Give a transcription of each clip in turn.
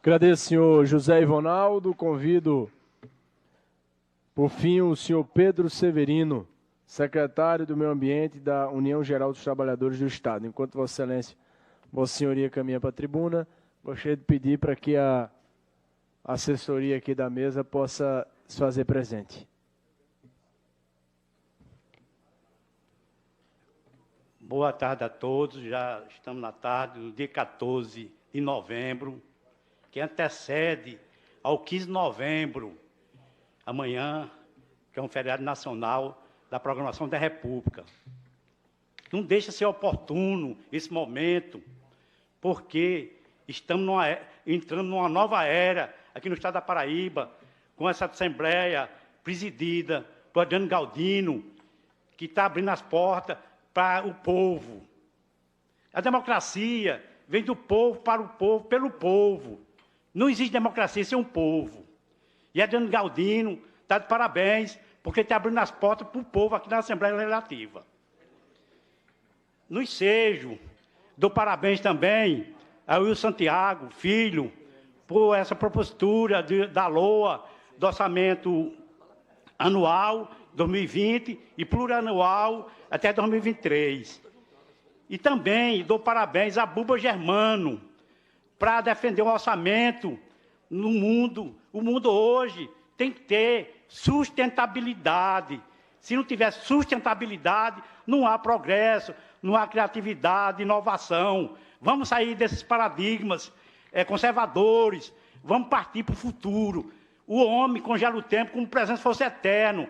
Agradeço, senhor José Ivonaldo. Convido, por fim, o senhor Pedro Severino, secretário do Meio Ambiente da União Geral dos Trabalhadores do Estado. Enquanto Vossa Excelência, Vossa Senhoria caminha para a tribuna, gostaria de pedir para que a assessoria aqui da mesa possa se fazer presente. Boa tarde a todos. Já estamos na tarde, no dia 14 de novembro, que antecede ao 15 de novembro, amanhã, que é um feriado nacional da programação da República. Não deixa ser oportuno esse momento, porque estamos entrando numa nova era aqui no estado da Paraíba, com essa Assembleia presidida por Adriano Galdino, que está abrindo as portas para o povo. A democracia vem do povo para o povo, pelo povo. Não existe democracia sem um povo. E Adriano Galdino está de parabéns, porque está abrindo as portas para o povo aqui na Assembleia Legislativa. No ensejo, dou parabéns também ao Will Santiago, filho, por essa propositura da LOA, do orçamento anual 2020 e plurianual até 2023. E também dou parabéns a Buba Germano, para defender o orçamento no mundo. O mundo hoje tem que ter sustentabilidade. Se não tiver sustentabilidade, não há progresso, não há criatividade, inovação. Vamos sair desses paradigmas conservadores, vamos partir para o futuro. O homem congela o tempo como se o presente fosse eterno.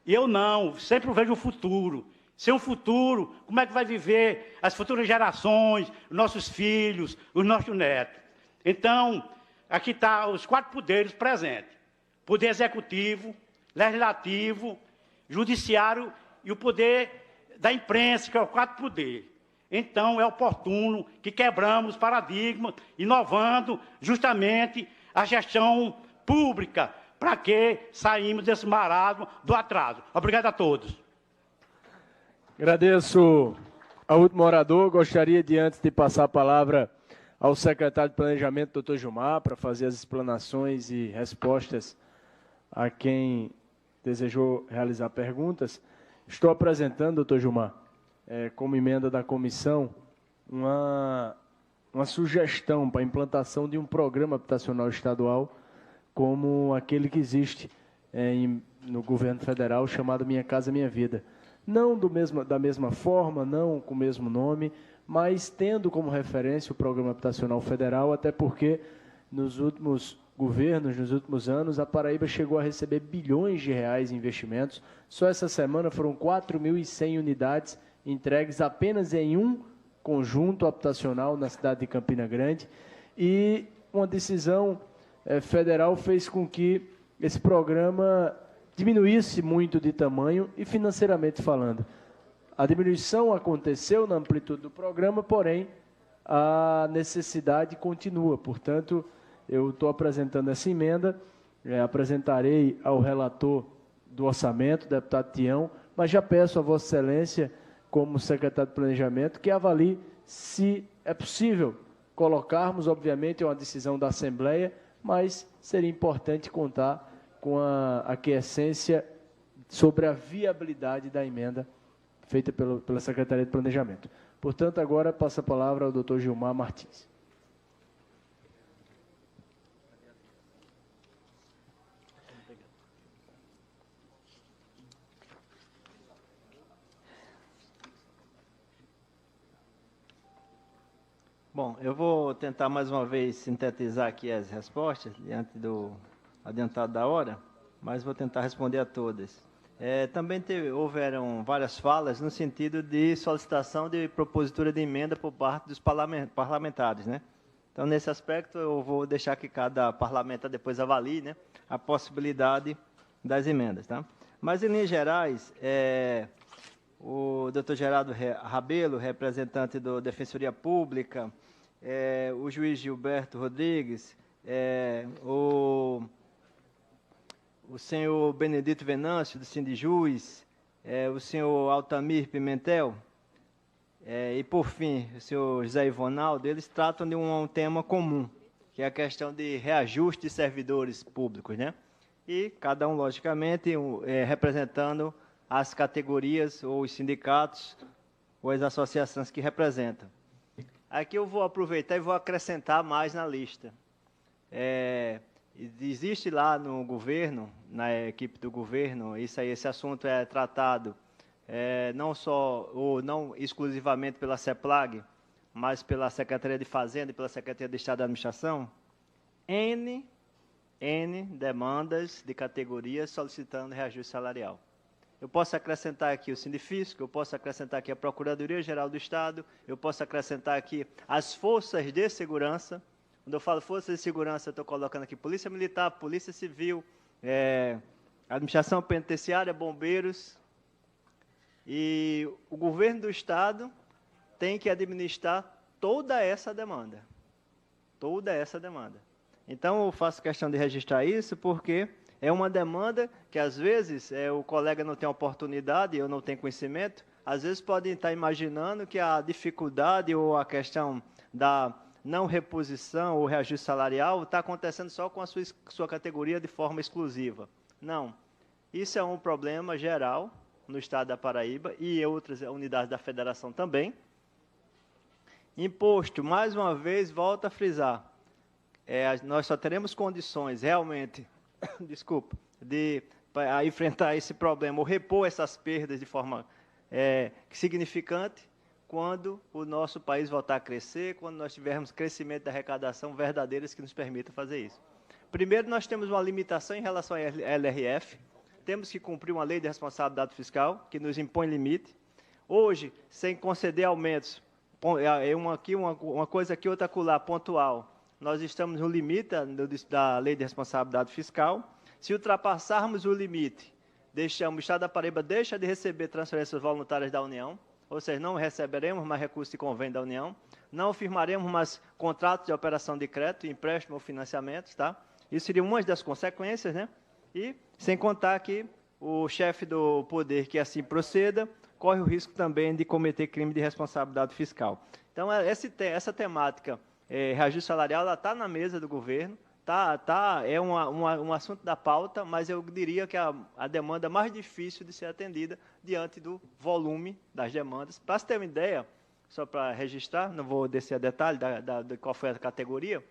E eu não, sempre vejo o futuro. Sem um futuro, como é que vai viver as futuras gerações, os nossos filhos, os nossos netos? Então, aqui estão os 4 poderes presentes. Poder executivo, legislativo, judiciário e o poder da imprensa, que é o 4 poderes. Então, é oportuno que quebramos paradigmas, inovando justamente a gestão pública, para que saímos desse marasmo do atraso. Obrigado a todos. Agradeço ao último orador. Gostaria de, antes de passar a palavra ao secretário de Planejamento, doutor Gilmar, para fazer as explanações e respostas a quem desejou realizar perguntas. Estou apresentando, doutor Gilmar, como emenda da comissão, uma sugestão para a implantação de um programa habitacional estadual, como aquele que existe no governo federal, chamado Minha Casa Minha Vida. Não da mesma forma, não com o mesmo nome, mas tendo como referência o Programa Habitacional Federal, até porque nos últimos governos, nos últimos anos, a Paraíba chegou a receber bilhões de reais em investimentos. Só essa semana foram 4.100 unidades entregues apenas em um conjunto habitacional na cidade de Campina Grande. E uma decisão federal fez com que esse programa diminuísse muito de tamanho e financeiramente falando. A diminuição aconteceu na amplitude do programa, porém, a necessidade continua. Portanto, eu estou apresentando essa emenda, apresentarei ao relator do orçamento, deputado Tião, mas já peço a Vossa Excelência, como secretário de Planejamento, que avalie se é possível colocarmos, obviamente, é uma decisão da Assembleia, mas seria importante contar com a aquiescência sobre a viabilidade da emenda feita pela Secretaria de Planejamento. Portanto, agora passo a palavra ao doutor Gilmar Martins. Bom, eu vou tentar mais uma vez sintetizar aqui as respostas, diante do adiantado da hora, mas vou tentar responder a todas. Também houveram várias falas no sentido de solicitação de propositura de emenda por parte dos parlamentares, né? Então, nesse aspecto, eu vou deixar que cada parlamentar depois avalie, né, a possibilidade das emendas, tá? Mas, em linhas gerais, o doutor Geraldo Rabelo, representante da Defensoria Pública, o juiz Gilberto Rodrigues, o senhor Benedito Venâncio, do Sindijus, o senhor Altamir Pimentel, e, por fim, o senhor José Ivonaldo, eles tratam de um tema comum, que é a questão de reajuste de servidores públicos, né? E cada um, logicamente, representando as categorias ou os sindicatos ou as associações que representam. Aqui eu vou aproveitar e vou acrescentar mais na lista. Existe lá no governo, na equipe do governo, esse assunto é tratado não só ou não exclusivamente pela CEPLAG, mas pela Secretaria de Fazenda e pela Secretaria de Estado de Administração, N demandas de categorias solicitando reajuste salarial. Eu posso acrescentar aqui o Sindifisco, eu posso acrescentar aqui a Procuradoria-Geral do Estado, eu posso acrescentar aqui as forças de segurança. Quando eu falo forças de segurança, eu estou colocando aqui Polícia Militar, Polícia Civil, Administração Penitenciária, Bombeiros. E o governo do Estado tem que administrar toda essa demanda. Toda essa demanda. Então, eu faço questão de registrar isso porque é uma demanda que, às vezes, o colega não tem oportunidade, eu não tenho conhecimento, às vezes podem estar imaginando que a dificuldade ou a questão da não reposição ou reajuste salarial está acontecendo só com a sua categoria de forma exclusiva. Não. Isso é um problema geral no estado da Paraíba e em outras unidades da federação também. Imposto, mais uma vez, volto a frisar, nós só teremos condições realmente, desculpa, de enfrentar esse problema ou repor essas perdas de forma significante quando o nosso país voltar a crescer, quando nós tivermos crescimento da arrecadação verdadeiras que nos permita fazer isso. Primeiro, nós temos uma limitação em relação à LRF, temos que cumprir uma lei de responsabilidade fiscal, que nos impõe limite. Hoje, sem conceder aumentos, uma coisa aqui, outra acolá, pontual, nós estamos no limite da lei de responsabilidade fiscal. Se ultrapassarmos o limite, o Estado da Paraíba deixa de receber transferências voluntárias da União, ou seja, não receberemos mais recursos de convênio da União, não firmaremos mais contratos de operação de crédito, empréstimo ou financiamentos, tá? Isso seria uma das consequências, né? E, sem contar que o chefe do poder que assim proceda, corre o risco também de cometer crime de responsabilidade fiscal. Então, essa temática, reajuste salarial, ela está na mesa do governo, é um assunto da pauta, mas eu diria que a demanda mais difícil de ser atendida diante do volume das demandas. Para você ter uma ideia, só para registrar, não vou descer a detalhe de qual foi a categoria,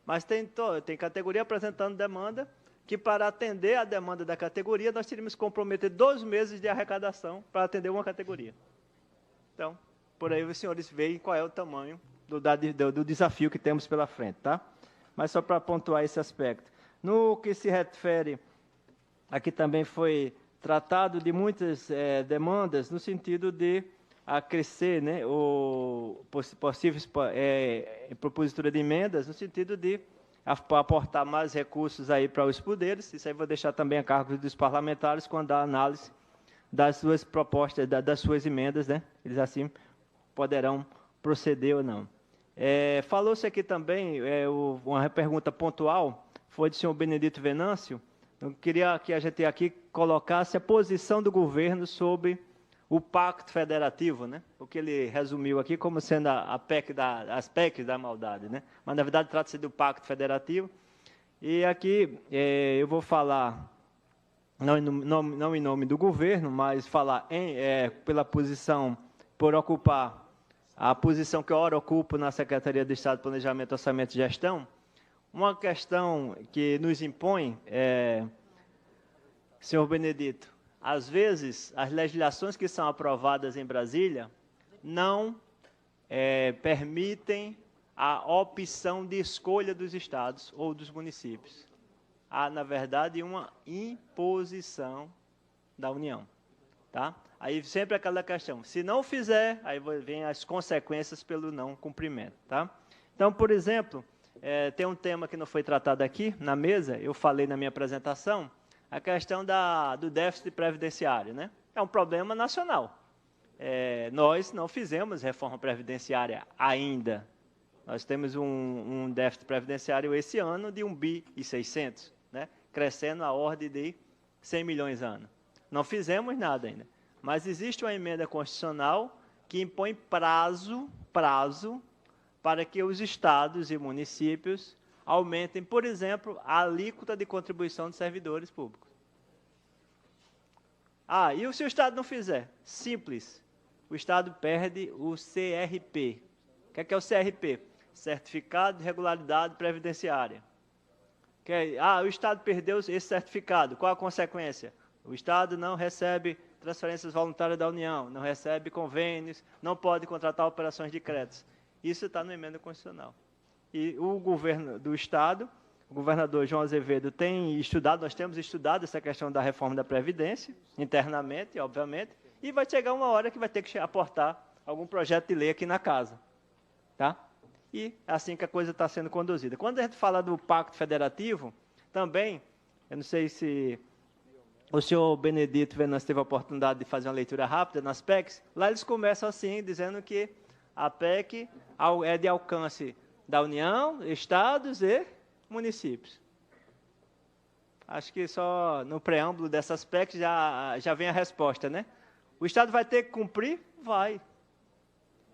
mas tem categoria apresentando demanda que, para atender a demanda da categoria, nós teríamos que comprometer 2 meses de arrecadação para atender uma categoria. Então, por aí os senhores veem qual é o tamanho do desafio que temos pela frente, tá? Mas só para pontuar esse aspecto. No que se refere, aqui também foi tratado de muitas demandas no sentido de acrescer, né, possíveis propositura de emendas, no sentido de aportar mais recursos aí para os poderes. Isso aí vou deixar também a cargo dos parlamentares quando a análise das suas propostas, das suas emendas, né? Eles assim poderão proceder ou não. Falou-se aqui também, uma pergunta pontual, foi do senhor Benedito Venâncio. Eu queria que a gente aqui colocasse a posição do governo sobre o Pacto Federativo, né? O que ele resumiu aqui como sendo as PECs da maldade, né? Mas, na verdade, trata-se do Pacto Federativo. E aqui eu vou falar, não em nome do governo, mas falar pela posição, por ocupar a posição que eu ora ocupo na Secretaria de Estado de Planejamento, Orçamento e Gestão. Uma questão que nos impõe, senhor Benedito, às vezes, as legislações que são aprovadas em Brasília não permitem a opção de escolha dos estados ou dos municípios. Há, na verdade, uma imposição da União. Tá? Aí sempre aquela questão, se não fizer, aí vem as consequências pelo não cumprimento. Tá? Então, por exemplo, tem um tema que não foi tratado aqui na mesa, eu falei na minha apresentação, a questão do déficit previdenciário, né? É um problema nacional. Nós não fizemos reforma previdenciária ainda. Nós temos um déficit previdenciário esse ano de 1,6 bi, né? Crescendo a ordem de 100 milhões ano. Não fizemos nada ainda. Mas existe uma emenda constitucional que impõe prazo para que os estados e municípios aumentem, por exemplo, a alíquota de contribuição dos servidores públicos. Ah, e se o Estado não fizer? Simples. O Estado perde o CRP. O que é o CRP? Certificado de Regularidade Previdenciária. O Estado perdeu esse certificado. Qual a consequência? O Estado não recebe transferências voluntárias da União, não recebe convênios, não pode contratar operações de créditos. Isso está na emenda constitucional. E o governo do Estado, o governador João Azevedo tem estudado, nós temos estudado essa questão da reforma da Previdência, internamente, obviamente, e vai chegar uma hora que vai ter que aportar algum projeto de lei aqui na casa. Tá? E é assim que a coisa está sendo conduzida. Quando a gente fala do Pacto Federativo, também, eu não sei se o senhor Benedito Venâncio teve a oportunidade de fazer uma leitura rápida nas PECs, lá eles começam assim, dizendo que a PEC é de alcance da União, estados e municípios. Acho que só no preâmbulo dessas PECs já vem a resposta, né? O Estado vai ter que cumprir? Vai.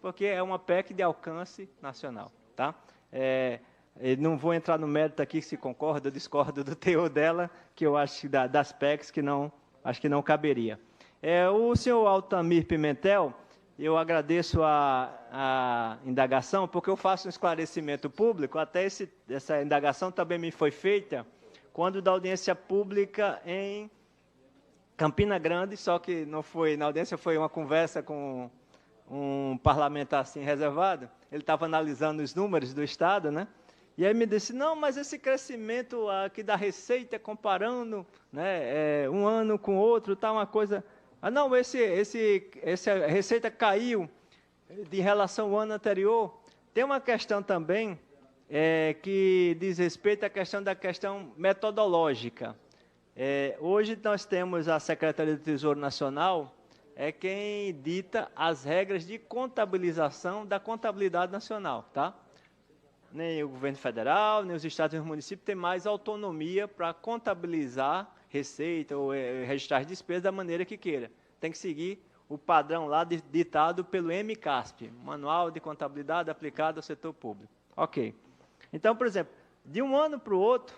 Porque é uma PEC de alcance nacional. Tá? Não vou entrar no mérito aqui se concorda ou discorda do teor dela, que eu acho das PECs que acho que não caberia. O senhor Altamir Pimentel, eu agradeço a indagação, porque eu faço um esclarecimento público, até essa indagação também me foi feita quando da audiência pública em Campina Grande, só que não foi na audiência, foi uma conversa com um parlamentar assim reservado, ele estava analisando os números do Estado, né? E aí me disse, não, mas esse crescimento aqui da receita, comparando, né, um ano com outro, tá uma coisa... não, essa receita caiu de relação ao ano anterior. Tem uma questão também que diz respeito à questão metodológica. Hoje nós temos a Secretaria do Tesouro Nacional, quem dita as regras de contabilização da contabilidade nacional, tá? Nem o governo federal, nem os estados e os municípios têm mais autonomia para contabilizar receita ou registrar despesas da maneira que queira. Tem que seguir o padrão lá ditado pelo MCASP, Manual de Contabilidade Aplicado ao Setor Público. Ok. Então, por exemplo, de um ano para o outro,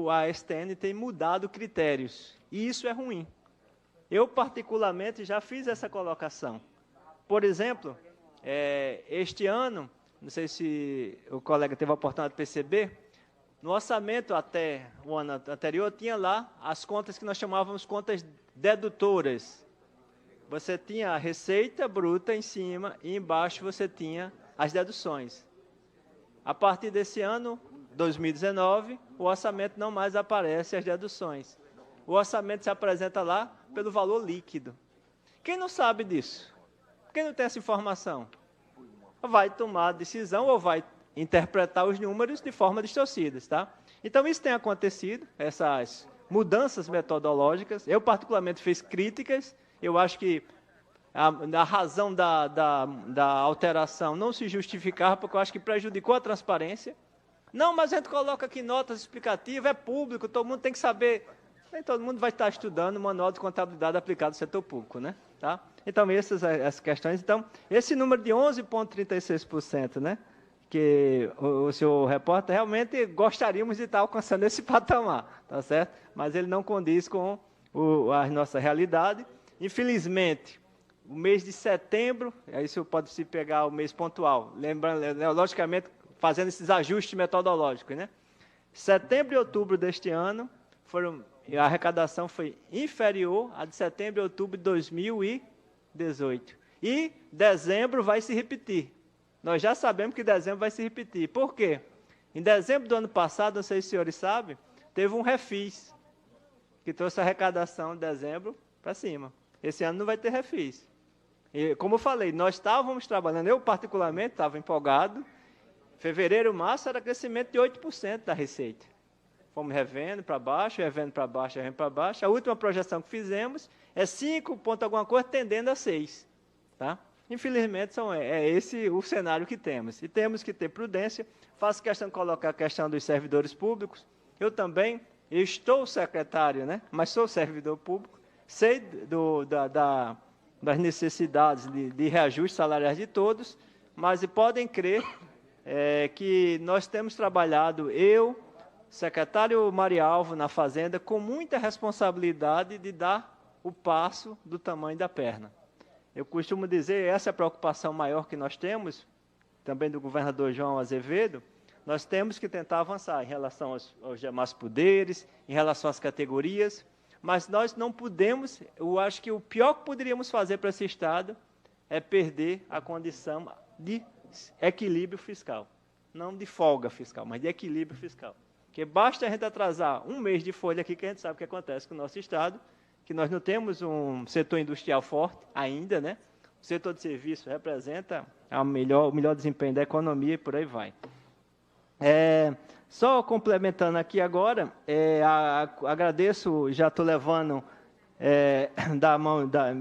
a STN tem mudado critérios, e isso é ruim. Eu, particularmente, já fiz essa colocação. Por exemplo, este ano, não sei se o colega teve a oportunidade de perceber, no orçamento até o ano anterior, tinha lá as contas que nós chamávamos contas dedutoras. Você tinha a receita bruta em cima e embaixo você tinha as deduções. A partir desse ano, 2019, o orçamento não mais aparece as deduções. O orçamento se apresenta lá pelo valor líquido. Quem não sabe disso? Quem não tem essa informação? Vai tomar a decisão ou vai interpretar os números de forma distorcida, tá? Então, isso tem acontecido, essas mudanças metodológicas. Eu, particularmente, fiz críticas. Eu acho que a razão da alteração não se justificava, porque eu acho que prejudicou a transparência. Não, mas a gente coloca aqui notas explicativas, é público, todo mundo tem que saber. Nem todo mundo vai estar estudando o Manual de Contabilidade aplicado ao setor público, né? Tá? Então, essas questões. Então, esse número de 11,36%, né? Que o senhor repórter, realmente gostaríamos de estar alcançando esse patamar, tá certo? Mas ele não condiz com a nossa realidade. Infelizmente, o mês de setembro, aí isso pode se pegar o mês pontual, lembrando, logicamente, fazendo esses ajustes metodológicos, né? Setembro e outubro deste ano, a arrecadação foi inferior à de setembro e outubro de 2018. E dezembro vai se repetir. Nós já sabemos que dezembro vai se repetir. Por quê? Em dezembro do ano passado, não sei se os senhores sabem, teve um refis, que trouxe a arrecadação de dezembro para cima. Esse ano não vai ter refis. E, como eu falei, nós estávamos trabalhando, eu particularmente estava empolgado, fevereiro, março era crescimento de 8% da receita. Fomos revendo para baixo, revendo para baixo, revendo para baixo. A última projeção que fizemos é 5 ponto alguma coisa, tendendo a 6. Tá? Infelizmente, é esse o cenário que temos. E temos que ter prudência. Faço questão de colocar a questão dos servidores públicos. Eu também, estou secretário, né? Mas sou servidor público. Sei das necessidades de reajuste salariais de todos, mas podem crer que nós temos trabalhado, eu, secretário Marialvo, na Fazenda, com muita responsabilidade de dar o passo do tamanho da perna. Eu costumo dizer, essa é a preocupação maior que nós temos, também do governador João Azevedo, nós temos que tentar avançar em relação aos demais poderes, em relação às categorias, mas nós não podemos, eu acho que o pior que poderíamos fazer para esse Estado é perder a condição de equilíbrio fiscal. Não de folga fiscal, mas de equilíbrio fiscal. Porque basta a gente atrasar um mês de folha aqui, que a gente sabe o que acontece com o nosso Estado, que nós não temos um setor industrial forte ainda, né? O setor de serviço representa o melhor desempenho da economia e por aí vai. Só complementando aqui agora, agradeço, já estou levando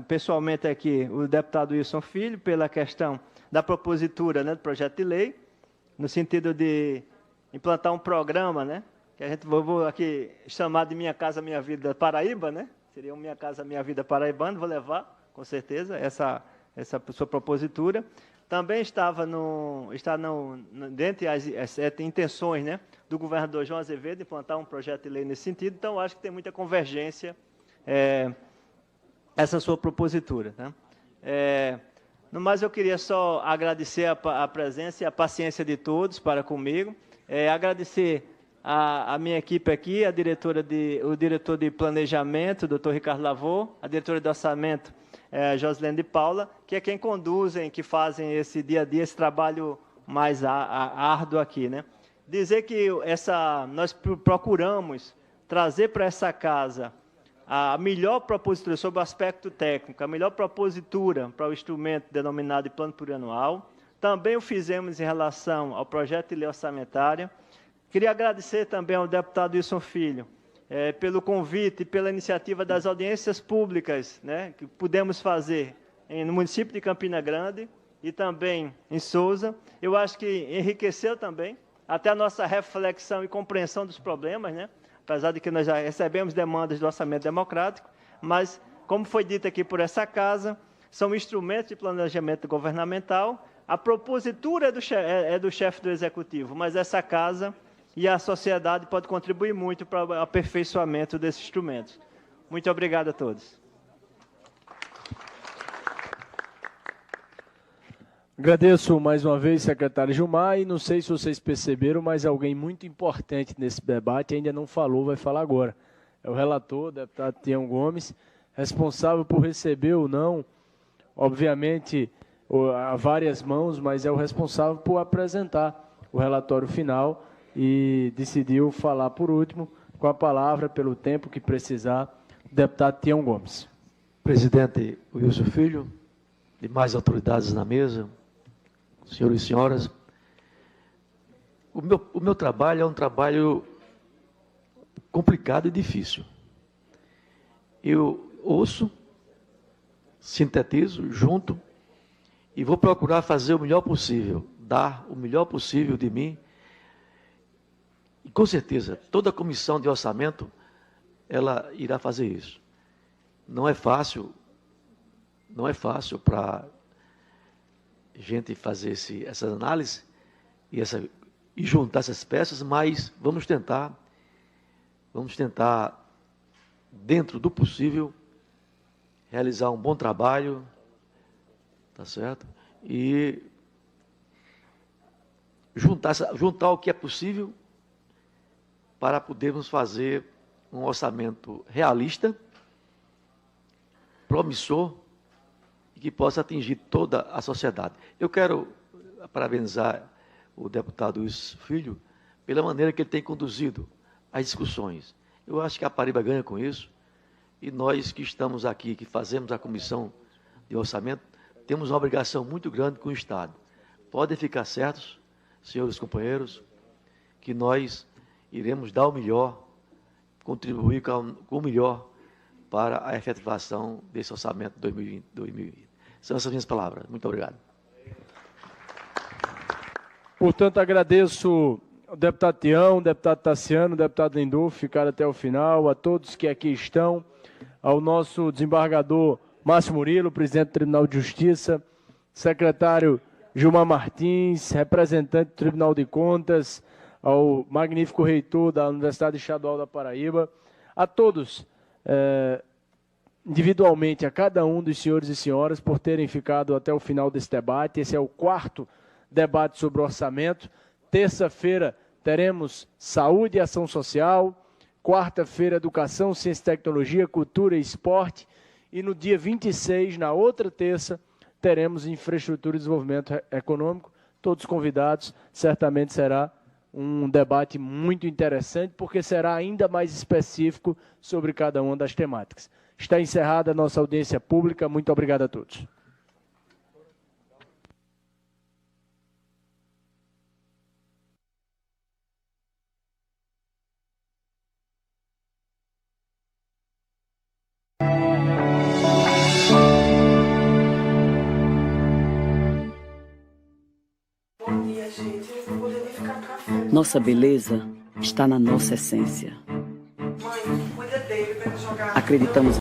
pessoalmente aqui o deputado Wilson Filho pela questão da propositura, né, do projeto de lei, no sentido de implantar um programa, né, que a gente vou aqui chamar de Minha Casa Minha Vida Paraíba, né, seria um Minha Casa Minha Vida Paraibano, vou levar, com certeza, essa sua propositura. Também está dentre as intenções, né, do governador João Azevedo implantar um projeto de lei nesse sentido, então acho que tem muita convergência essa sua propositura. Né? No mais, eu queria só agradecer a presença e a paciência de todos para comigo, agradecer a minha equipe aqui, o diretor de planejamento, doutor Ricardo Lavô, a diretora de orçamento, Josilene de Paula, que é quem conduzem, que fazem esse dia a dia, esse trabalho mais árduo aqui. Né? Dizer que nós procuramos trazer para essa casa a melhor propositura sobre o aspecto técnico, a melhor propositura para o instrumento denominado de plano plurianual. Também o fizemos em relação ao projeto de lei orçamentária. Queria agradecer também ao deputado Wilson Filho pelo convite e pela iniciativa das audiências públicas, né, que pudemos fazer no município de Campina Grande e também em Sousa. Eu acho que enriqueceu também até a nossa reflexão e compreensão dos problemas, né? Apesar de que nós já recebemos demandas do orçamento democrático, mas, como foi dito aqui por essa casa, são instrumentos de planejamento governamental. A propositura é do chefe do Executivo, mas essa casa e a sociedade pode contribuir muito para o aperfeiçoamento desses instrumentos. Muito obrigado a todos. Agradeço mais uma vez, secretário Gilmar, e não sei se vocês perceberam, mas alguém muito importante nesse debate ainda não falou, vai falar agora. É o relator, o deputado Tião Gomes, responsável por receber ou não, obviamente, a várias mãos, mas é o responsável por apresentar o relatório final e decidiu falar por último, com a palavra, pelo tempo que precisar, o deputado Tião Gomes. Presidente Wilson Filho, demais autoridades na mesa, senhores e senhoras, o meu trabalho é um trabalho complicado e difícil. Eu ouço, sintetizo, junto, e vou procurar fazer o melhor possível, dar o melhor possível de mim. E, com certeza, toda a comissão de orçamento, ela irá fazer isso. Não é fácil para gente fazer essa análise e juntar essas peças, mas vamos tentar, dentro do possível, realizar um bom trabalho, tá certo? E juntar o que é possível para podermos fazer um orçamento realista, promissor, e que possa atingir toda a sociedade. Eu quero parabenizar o deputado Wilson Filho pela maneira que ele tem conduzido as discussões. Eu acho que a Paraíba ganha com isso, e nós que estamos aqui, que fazemos a comissão de orçamento, temos uma obrigação muito grande com o Estado. Podem ficar certos, senhores companheiros, que nós iremos dar o melhor, contribuir com o melhor para a efetivação desse orçamento de 2020. São essas minhas palavras. Muito obrigado. Portanto, agradeço ao deputado Tião, ao deputado Tassiano, ao deputado Lindolfo, ficaram até o final, a todos que aqui estão, ao nosso desembargador Márcio Murilo, presidente do Tribunal de Justiça, secretário Gilmar Martins, representante do Tribunal de Contas, ao magnífico reitor da Universidade Estadual da Paraíba, a todos, individualmente, a cada um dos senhores e senhoras, por terem ficado até o final desse debate. Esse é o 4º debate sobre o orçamento. Terça-feira teremos Saúde e Ação Social, quarta-feira Educação, Ciência e Tecnologia, Cultura e Esporte, e no dia 26, na outra terça, teremos Infraestrutura e Desenvolvimento Econômico. Todos convidados, certamente será um debate muito interessante, porque será ainda mais específico sobre cada uma das temáticas. Está encerrada a nossa audiência pública. Muito obrigado a todos. Bom dia, gente. Eu vou poder ficar café. Nossa beleza está na nossa essência. Mãe, cuida dele para ele jogar. Acreditamos